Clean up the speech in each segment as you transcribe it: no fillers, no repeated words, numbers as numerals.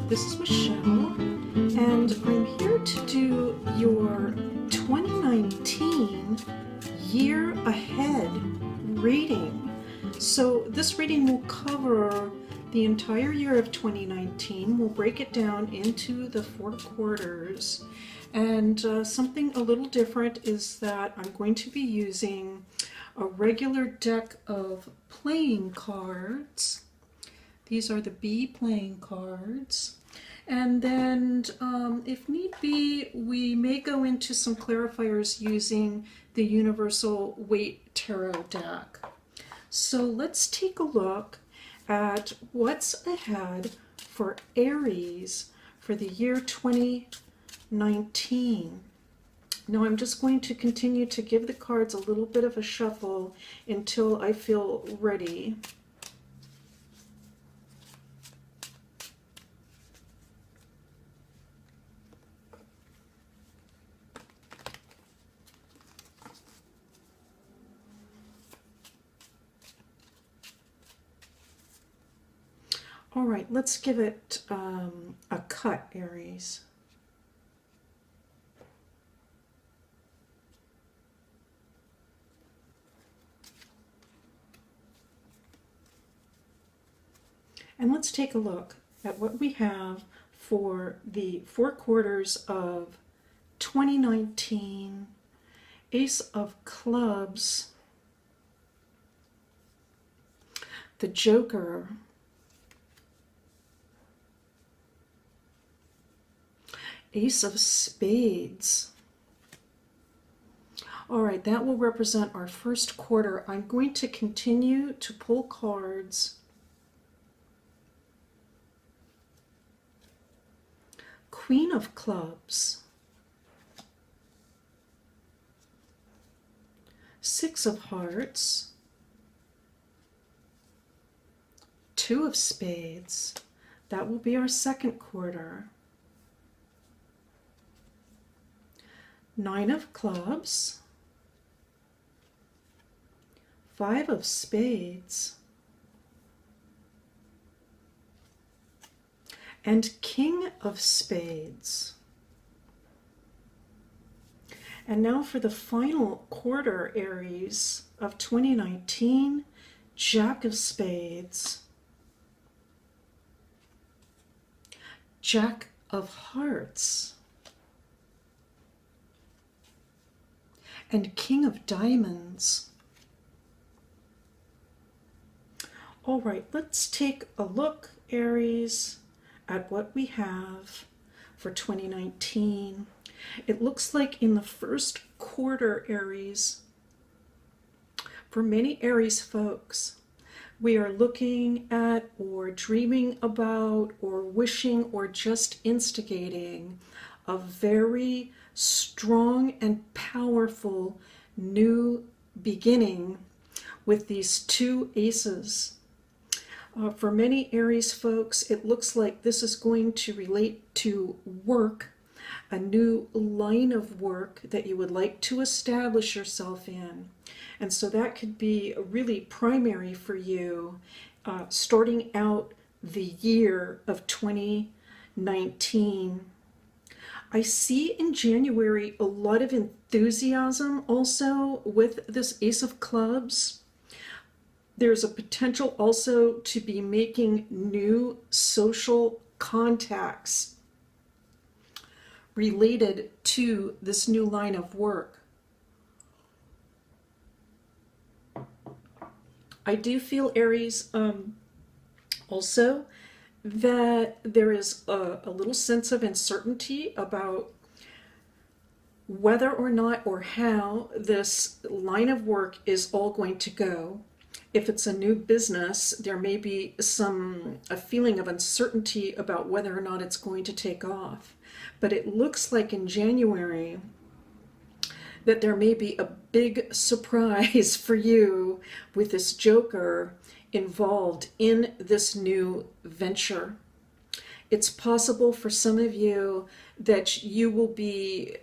This is Michelle, and I'm here to do your 2019 year ahead reading. So this reading will cover the entire year of 2019. We'll break it down into the 4 quarters. And something a little different is that I'm going to be using a regular deck of playing cards. These are the B playing cards. And then, if need be, we may go into some clarifiers using the Universal Weight Tarot deck. So let's take a look at what's ahead for Aries for the year 2019. Now I'm just going to continue to give the cards a little bit of a shuffle until I feel ready. All right, let's give it a cut, Aries. And let's take a look at what we have for the 4 quarters of 2019. Ace of Clubs, the Joker, Ace of Spades. All right, that will represent our first quarter. I'm going to continue to pull cards. Queen of Clubs, 6 of Hearts, 2 of Spades. That will be our second quarter. 9 of Clubs, 5 of Spades, and King of Spades. And now for the final quarter, Aries, of 2019, Jack of Spades, Jack of Hearts, and King of Diamonds. All right, let's take a look, Aries, at what we have for 2019. It looks like in the first quarter, Aries, for many Aries folks, we are looking at or dreaming about or wishing or just instigating a very strong and powerful new beginning with these 2 aces. For many Aries folks, it looks like this is going to relate to work, a new line of work that you would like to establish yourself in. And so that could be really primary for you starting out the year of 2019. I see in January a lot of enthusiasm also with this Ace of Clubs. There's a potential also to be making new social contacts related to this new line of work. I do feel, Aries, also that there is a little sense of uncertainty about whether or not or how this line of work is all going to go. If it's a new business, there may be a feeling of uncertainty about whether or not it's going to take off. But it looks like in January that there may be a big surprise for you with this Joker involved in this new venture. It's possible for some of you that you will be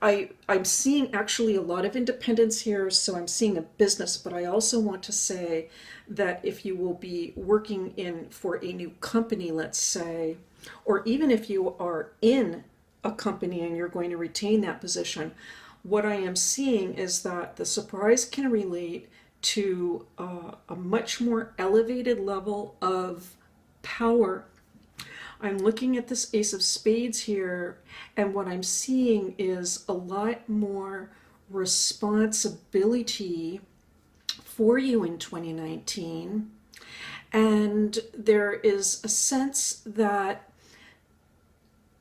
I'm seeing actually a lot of independence here, so I'm seeing a business, but I also want to say that if you will be working in for a new company, let's say, or even if you are in a company and you're going to retain that position, what I am seeing is that the surprise can relate to a much more elevated level of power. I'm looking at this Ace of Spades here, and what I'm seeing is a lot more responsibility for you in 2019. And there is a sense that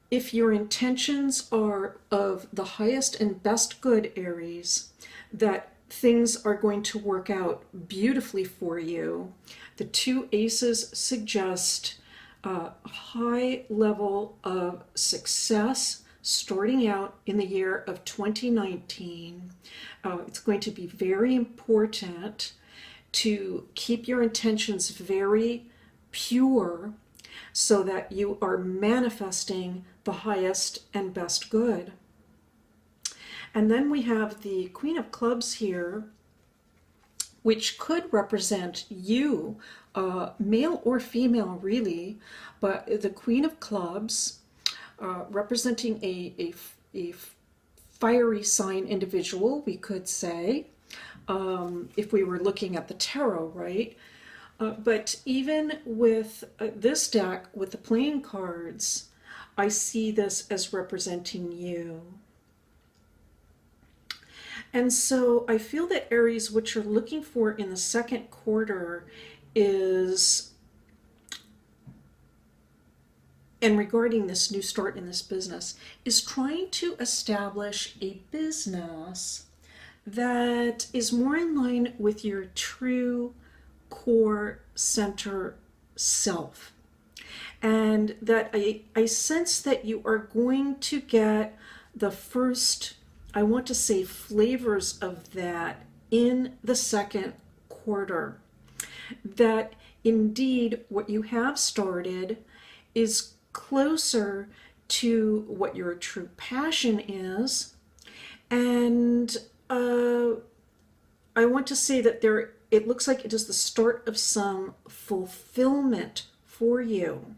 if your intentions are of the highest and best good, Aries, that things are going to work out beautifully for you. The two aces suggest a high level of success starting out in the year of 2019. It's going to be very important to keep your intentions very pure so that you are manifesting the highest and best good. And then we have the Queen of Clubs here, which could represent you, male or female really, but the Queen of Clubs representing a fiery sign individual, we could say, if we were looking at the tarot, right? But even with this deck, with the playing cards, I see this as representing you. And so I feel that Aries, what you're looking for in the second quarter is, and regarding this new start in this business, is trying to establish a business that is more in line with your true core center self. And that I sense that you are going to get the first, I want to say, flavors of that in the second quarter. That indeed what you have started is closer to what your true passion is. And I want to say that it looks like it is the start of some fulfillment for you.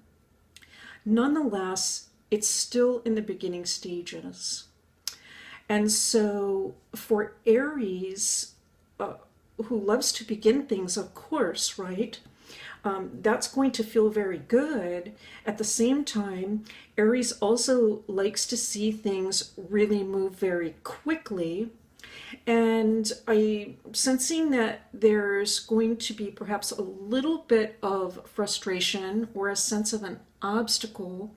Nonetheless, it's still in the beginning stages. And so for Aries, who loves to begin things, of course, right? That's going to feel very good. At the same time, Aries also likes to see things really move very quickly. And I'm sensing that there's going to be perhaps a little bit of frustration or a sense of an obstacle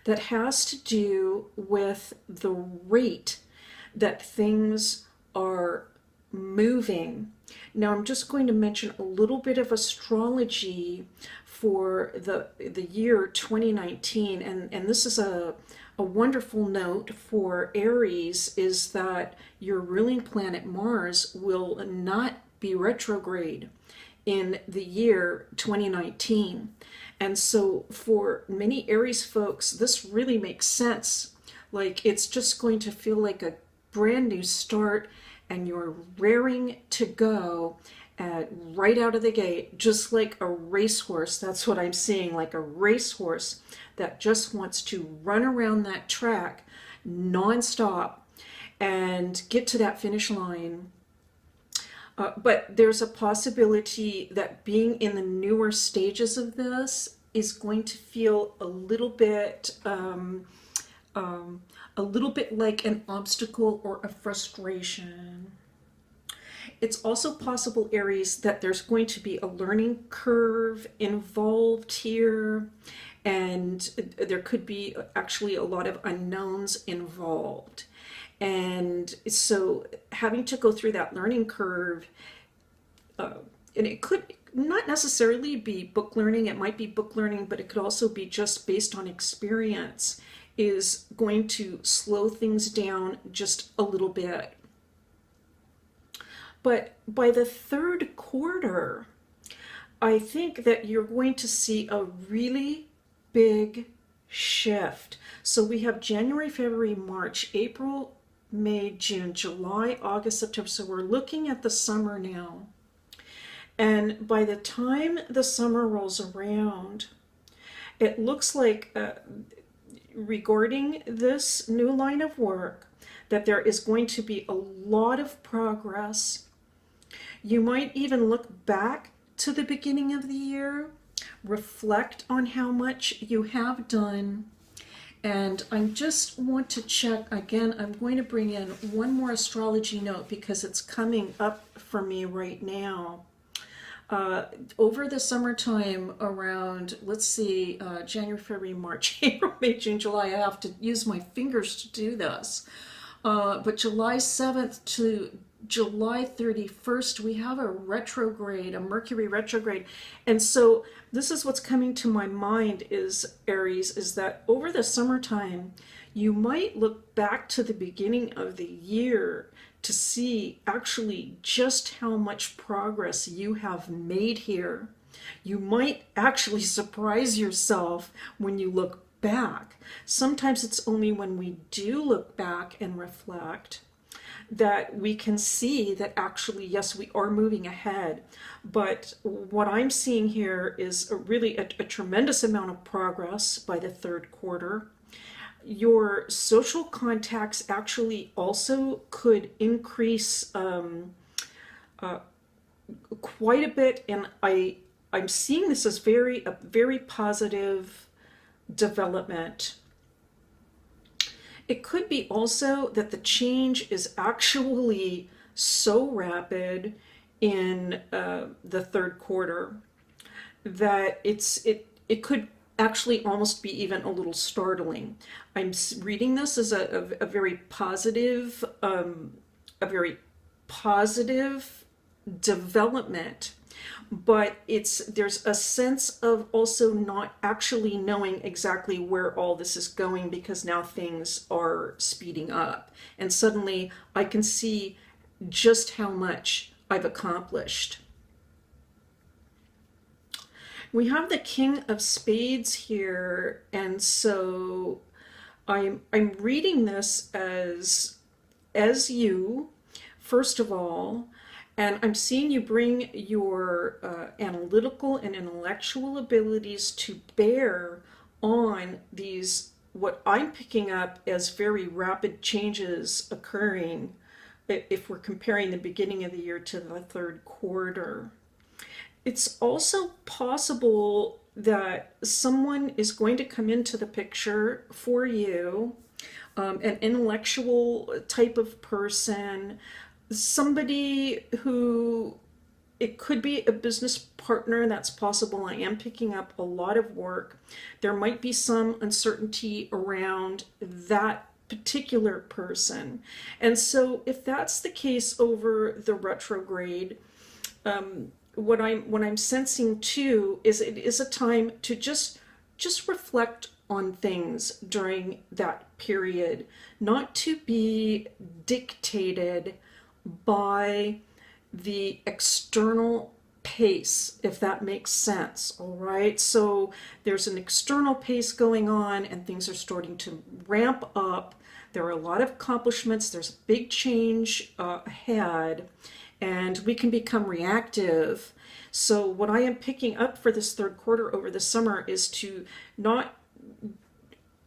that has to do with the rate that things are moving. Now I'm just going to mention a little bit of astrology for the year 2019, and this is a wonderful note for Aries, is that your ruling planet Mars will not be retrograde in the year 2019. And so for many Aries folks, this really makes sense. Like it's just going to feel like a brand new start, and you're raring to go right out of the gate, just like a racehorse. That's what I'm seeing, like a racehorse that just wants to run around that track nonstop and get to that finish line. But there's a possibility that being in the newer stages of this is going to feel a little bit like an obstacle or a frustration. It's also possible, Aries, that there's going to be a learning curve involved here, and there could be actually a lot of unknowns involved. And so having to go through that learning curve, and it could not necessarily be book learning, it might be book learning, but it could also be just based on experience, is going to slow things down just a little bit. But by the third quarter, I think that you're going to see a really big shift. So we have January, February, March, April, May, June, July, August, September. So we're looking at the summer now. And by the time the summer rolls around, it looks like regarding this new line of work that there is going to be a lot of progress. You might even look back to the beginning of the year, reflect on how much you have done. And I just want to check again. I'm going to bring in one more astrology note because it's coming up for me right now. Over the summertime around, let's see, January, February, March, April, May, June, July, I have to use my fingers to do this. But July 7th to July 31st, we have a retrograde, a Mercury retrograde. And so this is what's coming to my mind is, Aries, is that over the summertime, you might look back to the beginning of the year to see actually just how much progress you have made here. You might actually surprise yourself when you look back. Sometimes it's only when we do look back and reflect that we can see that actually, yes, we are moving ahead. But what I'm seeing here is really a tremendous amount of progress by the third quarter. Your social contacts actually also could increase quite a bit, and I'm seeing this as a very positive development. It could be also that the change is actually so rapid in the third quarter that it could actually almost be even a little startling. I'm reading this as a very positive, development, but there's a sense of also not actually knowing exactly where all this is going because now things are speeding up, and suddenly I can see just how much I've accomplished. We have the King of Spades here, and so I'm reading this as you, first of all, and I'm seeing you bring your analytical and intellectual abilities to bear on these, what I'm picking up as very rapid changes occurring if we're comparing the beginning of the year to the third quarter. It's also possible that someone is going to come into the picture for you, an intellectual type of person, somebody who, it could be a business partner, that's possible. I am picking up a lot of work. There might be some uncertainty around that particular person. And so if that's the case over the retrograde, what I'm sensing too is it is a time to just reflect on things during that period, not to be dictated by the external pace, if that makes sense. All right, so there's an external pace going on and things are starting to ramp up. There are a lot of accomplishments, there's a big change ahead, and we can become reactive. So what I am picking up for this third quarter over the summer is to not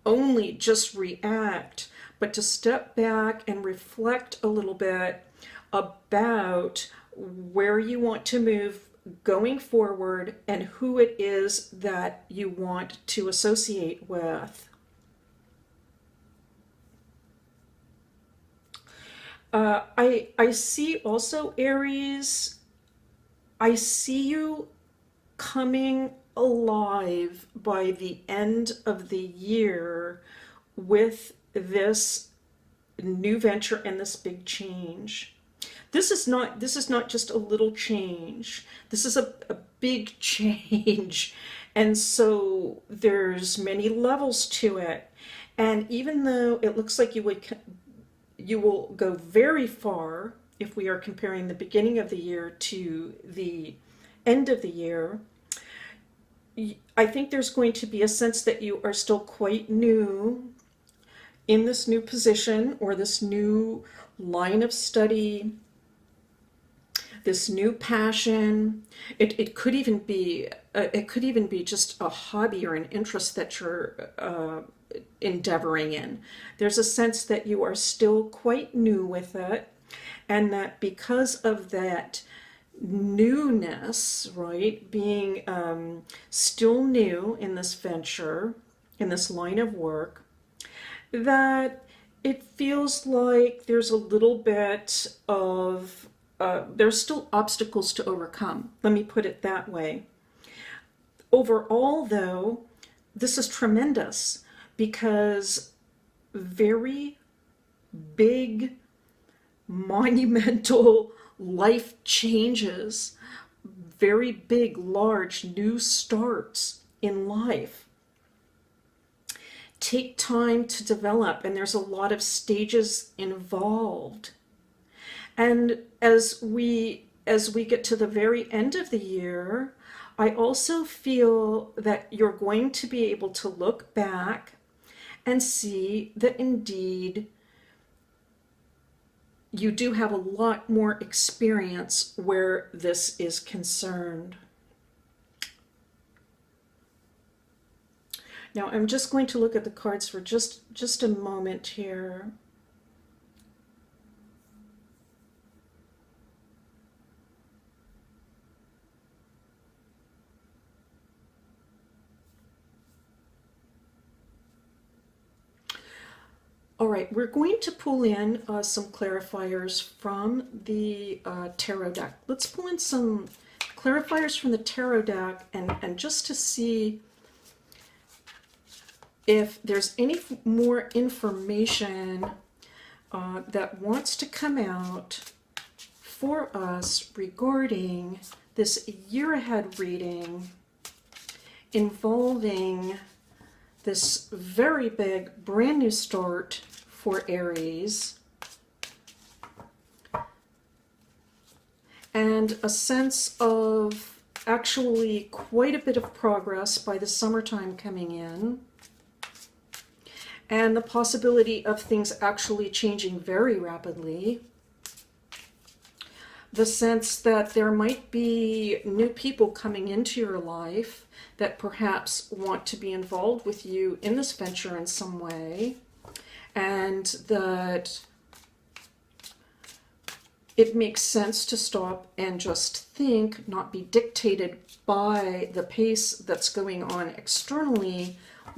only just react, but to step back and reflect a little bit about where you want to move going forward and who it is that you want to associate with. I see also, Aries, I see you coming alive by the end of the year with this new venture and this big change. This is not just a little change. This is a big change. And so there's many levels to it. And even though it looks like you will go very far if we are comparing the beginning of the year to the end of the year, I think there's going to be a sense that you are still quite new in this new position or this new line of study, this new passion. It could even be just a hobby or an interest that you're endeavoring in. There's a sense that you are still quite new with it, and that because of that newness, right, being still new in this venture, in this line of work, that it feels like there's a little bit of there's still obstacles to overcome. Let me put it that way. Overall, though, this is tremendous because very big, monumental life changes, very big, large, new starts in life take time to develop, and there's a lot of stages involved. And as we get to the very end of the year, I also feel that you're going to be able to look back and see that indeed you do have a lot more experience where this is concerned. Now I'm just going to look at the cards for just a moment here. All right, we're going to pull in some clarifiers from the tarot deck. Let's pull in some clarifiers from the tarot deck and just to see if there's any more information that wants to come out for us regarding this year ahead reading involving this very big brand new start for Aries and a sense of actually quite a bit of progress by the summertime coming in, and the possibility of things actually changing very rapidly. The sense that there might be new people coming into your life that perhaps want to be involved with you in this venture in some way, and that it makes sense to stop and just think, not be dictated by the pace that's going on externally,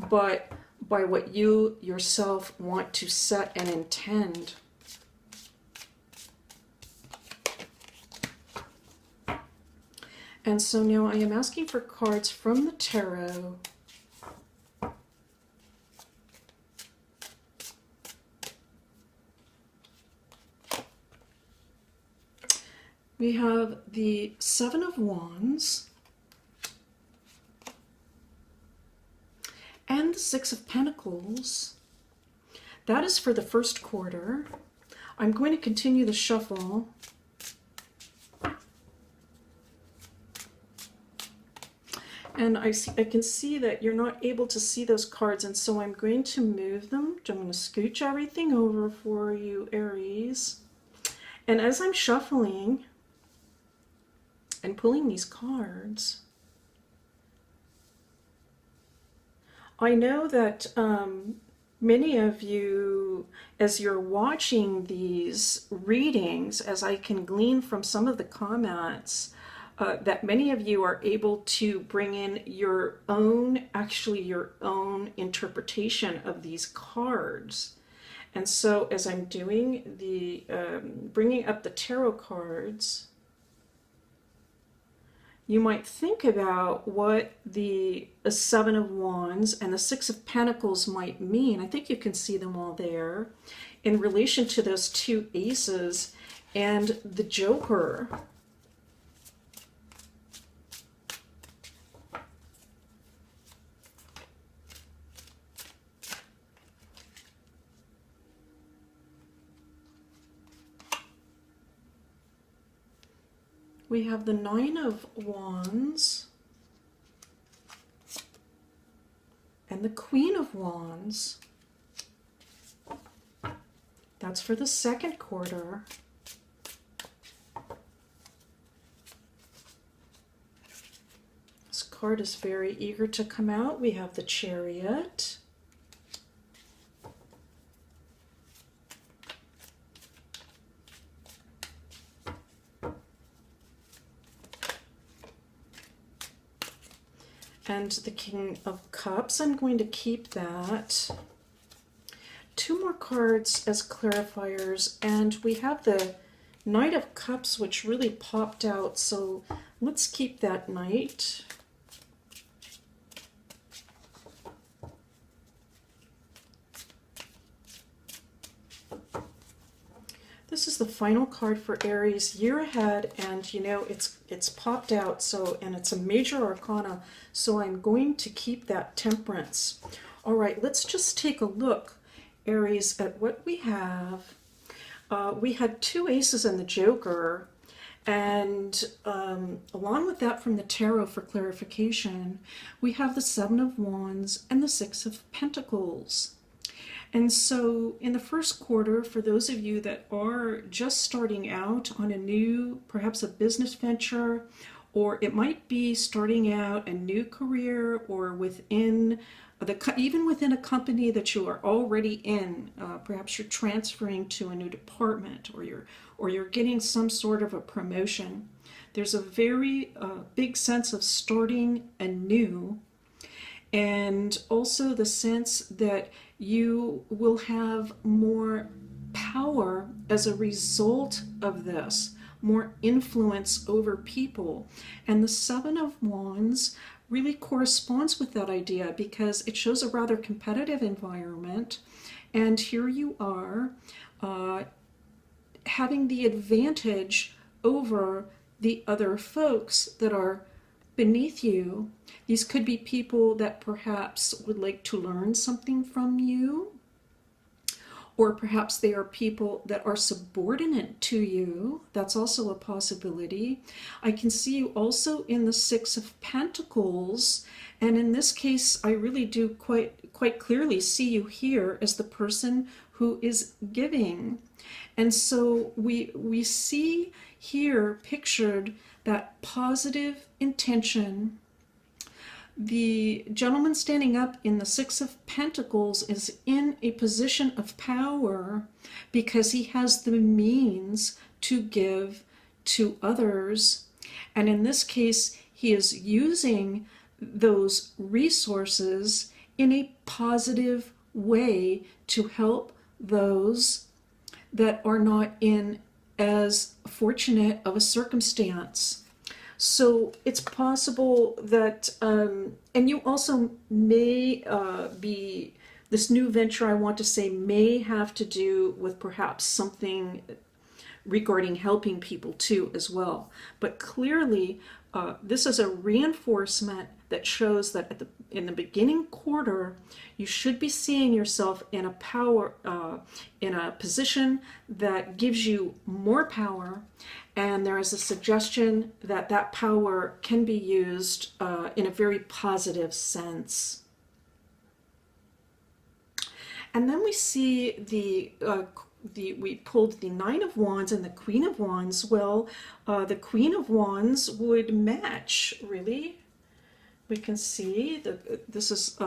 but by what you yourself want to set and intend. And so now I am asking for cards from the tarot. We have the Seven of Wands and the Six of Pentacles. That is for the first quarter. I'm going to continue the shuffle. And I can see that you're not able to see those cards, and so I'm going to move them. I'm going to scooch everything over for you, Aries. And as I'm shuffling and pulling these cards, I know that many of you, as you're watching these readings, as I can glean from some of the comments, that many of you are able to bring in your own, actually your own interpretation of these cards. And so as I'm doing the, bringing up the tarot cards, you might think about what the Seven of Wands and the Six of Pentacles might mean. I think you can see them all there in relation to those two aces and the Joker. We have the Nine of Wands and the Queen of Wands. That's for the second quarter. This card is very eager to come out. We have the Chariot. And the King of Cups. I'm going to keep that. Two more cards as clarifiers, and we have the Knight of Cups, which really popped out, so let's keep that Knight. This is the final card for Aries, year ahead, and you know it's popped out, so, and it's a major arcana, so I'm going to keep that Temperance. All right, let's just take a look, Aries, at what we have. We had two aces and the Joker, and along with that from the Tarot for clarification, we have the Seven of Wands and the Six of Pentacles. And so in the first quarter, for those of you that are just starting out on a new, perhaps a business venture, or it might be starting out a new career, or within even within a company that you are already in, perhaps you're transferring to a new department, or you're getting some sort of a promotion. There's a very big sense of starting anew, and also the sense that you will have more power as a result of this, more influence over people. And the Seven of Wands really corresponds with that idea because it shows a rather competitive environment. And here you are having the advantage over the other folks that are beneath you. These could be people that perhaps would like to learn something from you, or perhaps they are people that are subordinate to you. That's also a possibility. I can see you also in the Six of Pentacles, and in this case I really do quite clearly see you here as the person who is giving. And so we see here pictured that positive intention. The gentleman standing up in the Six of Pentacles is in a position of power because he has the means to give to others. And in this case, he is using those resources in a positive way to help those that are not in as fortunate of a circumstance. So it's possible that, and you also may be, this new venture I want to say may have to do with perhaps something regarding helping people too as well. But clearly this is a reinforcement that shows that in the beginning quarter, you should be seeing yourself in in a position that gives you more power, and there is a suggestion that that power can be used in a very positive sense. And then we see we pulled the Nine of Wands and the Queen of Wands. Well, the Queen of Wands would match, really. We can see this is,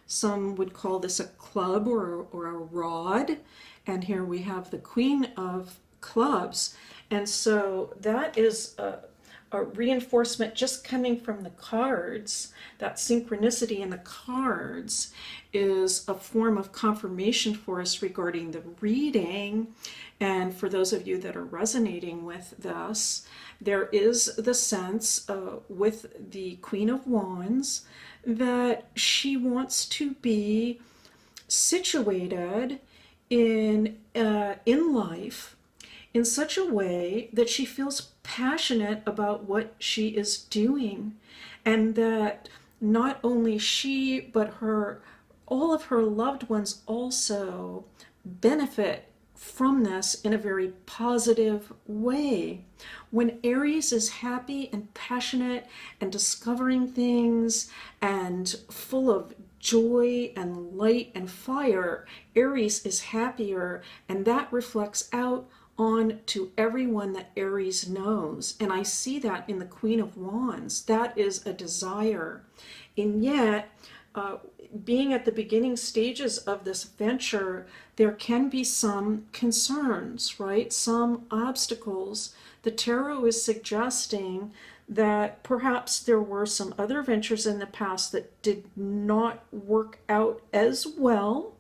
some would call this a club or a rod. And here we have the Queen of Clubs. And so that is a reinforcement just coming from the cards. That synchronicity in the cards is a form of confirmation for us regarding the reading. And for those of you that are resonating with this, there is the sense with the Queen of Wands that she wants to be situated in life in such a way that she feels passionate about what she is doing, and that not only she but all of her loved ones also benefit from this in a very positive way. When Aries is happy and passionate and discovering things and full of joy and light and fire, Aries is happier, and that reflects out on to everyone that Aries knows. And I see that in the Queen of Wands. That is a desire. And yet, being at the beginning stages of this venture, there can be some concerns, right? Some obstacles. The tarot is suggesting that perhaps there were some other ventures in the past that did not work out as well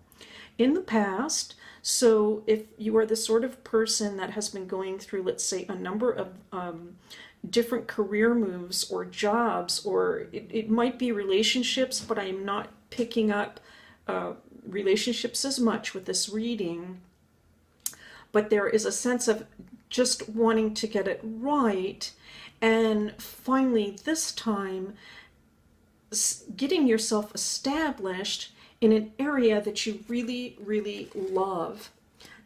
in the past. So if you are the sort of person that has been going through, let's say, a number of different career moves or jobs, or it might be relationships, but I am not picking up relationships as much with this reading. But there is a sense of just wanting to get it right, and finally this time getting yourself established in an area that you really, really love.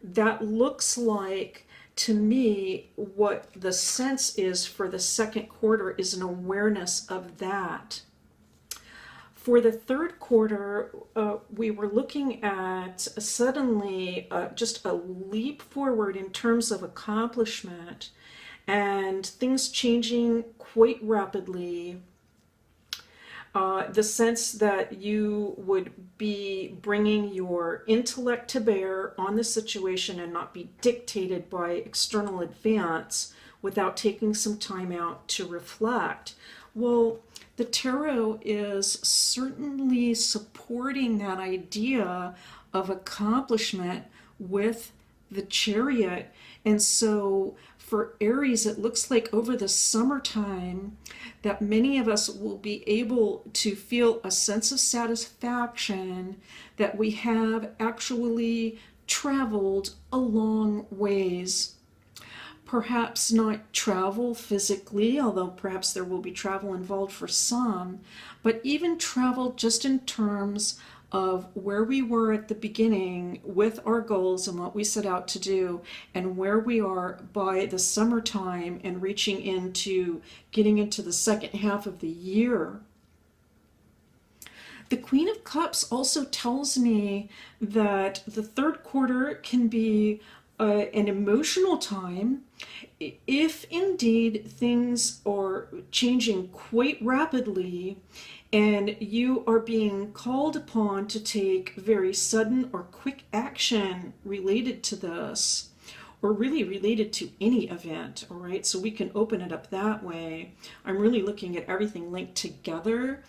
That looks like, to me, what the sense is for the second quarter is an awareness of that. For the third quarter, we were looking at suddenly just a leap forward in terms of accomplishment and things changing quite rapidly. The sense that you would be bringing your intellect to bear on the situation and not be dictated by external events without taking some time out to reflect. Well, the tarot is certainly supporting that idea of accomplishment with the Chariot. And so for Aries, it looks like over the summertime that many of us will be able to feel a sense of satisfaction that we have actually traveled a long ways. Perhaps not travel physically, although perhaps there will be travel involved for some, but even travel just in terms of where we were at the beginning with our goals and what we set out to do, and where we are by the summertime and reaching into getting into the second half of the year. The Queen of Cups also tells me that the third quarter can be an emotional time if indeed things are changing quite rapidly and you are being called upon to take very sudden or quick action related to this, or really related to any event. All right, so we can open it up that way. I'm really looking at everything linked together,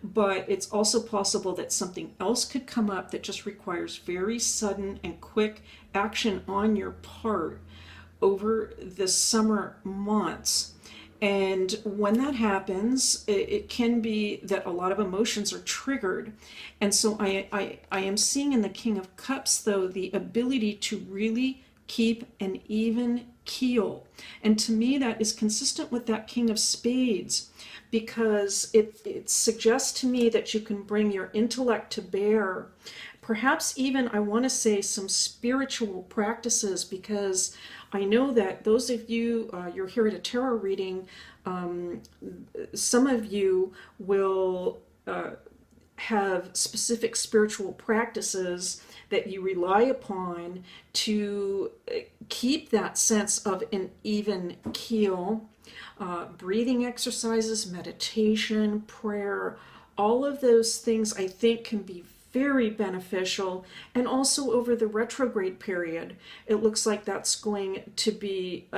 but it's also possible that something else could come up that just requires very sudden and quick action on your part over the summer months. And when that happens, it can be that a lot of emotions are triggered. And so I am seeing in the King of Cups, though, the ability to really keep an even keel. And to me, that is consistent with that King of Spades, because it suggests to me that you can bring your intellect to bear. Perhaps even, I want to say, some spiritual practices, because I know that those of you, you're here at a tarot reading, some of you will have specific spiritual practices that you rely upon to keep that sense of an even keel. Breathing exercises, meditation, prayer, all of those things I think can be very beneficial. And also over the retrograde period, it looks like that's going to be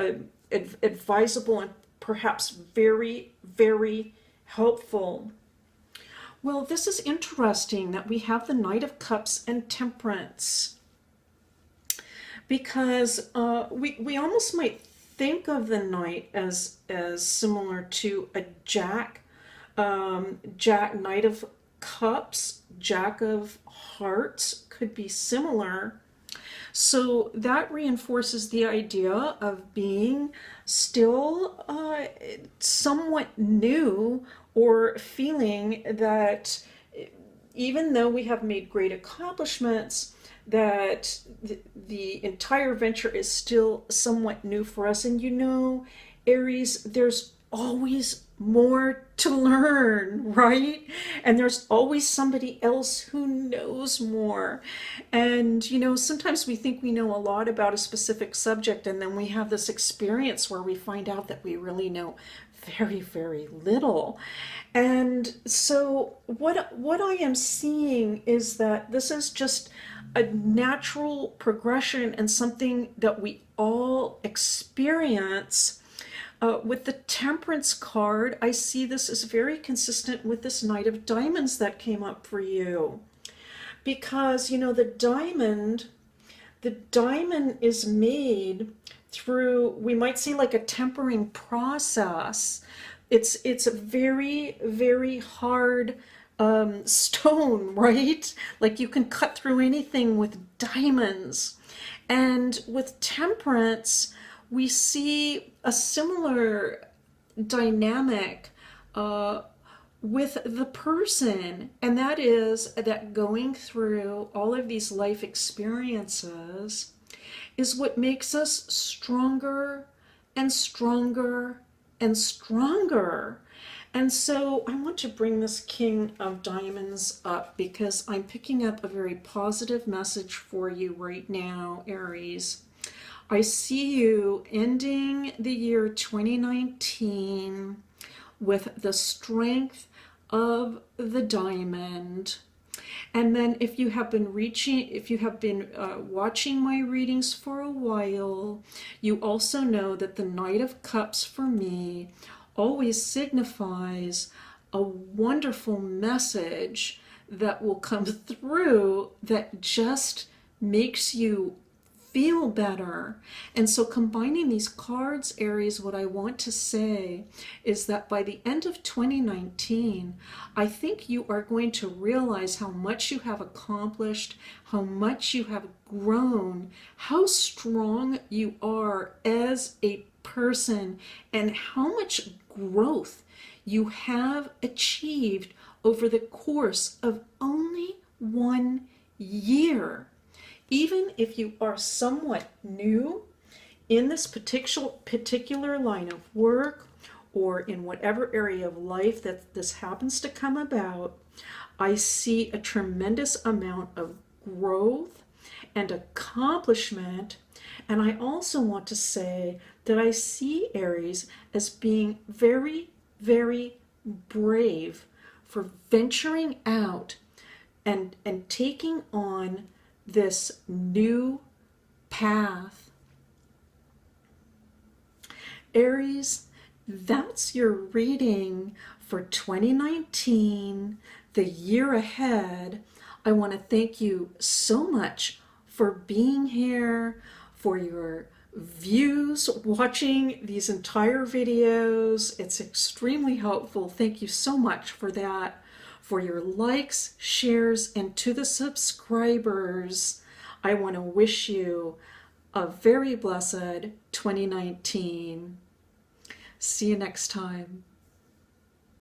advisable and perhaps very, very helpful. Well, this is interesting that we have the Knight of Cups and Temperance, because we almost might think of the Knight as similar to a Jack, Knight of Cups, Jack of Hearts could be similar. So that reinforces the idea of being still somewhat new, or feeling that even though we have made great accomplishments, that the entire venture is still somewhat new for us. And you know, Aries, there's always more to learn, right? And there's always somebody else who knows more. And, you know, sometimes we think we know a lot about a specific subject, and then we have this experience where we find out that we really know very, very little. And so what I am seeing is that this is just a natural progression and something that we all experience. With the Temperance card, I see this is very consistent with this Knight of Diamonds that came up for you. Because, you know, the diamond is made through, we might say, like a tempering process. It's a very, very hard stone, right? Like you can cut through anything with diamonds. And with Temperance, we see a similar dynamic with the person, and that is that going through all of these life experiences is what makes us stronger and stronger and stronger. And so I want to bring this King of Diamonds up because I'm picking up a very positive message for you right now, Aries. I see you ending the year 2019 with the strength of the diamond. And then if you have been watching my readings for a while, you also know that the Knight of Cups for me always signifies a wonderful message that will come through that just makes you feel better. And so combining these cards, Aries, what I want to say is that by the end of 2019, I think you are going to realize how much you have accomplished, how much you have grown, how strong you are as a person, and how much growth you have achieved over the course of only 1 year. Even if you are somewhat new in this particular line of work or in whatever area of life that this happens to come about, I see a tremendous amount of growth and accomplishment. And I also want to say that I see Aries as being very, very brave for venturing out and taking on this new path. Aries, that's your reading for 2019, the year ahead. I want to thank you so much for being here, for your views, watching these entire videos. It's extremely helpful. Thank you so much for that. For your likes, shares, and to the subscribers, I want to wish you a very blessed 2019. See you next time.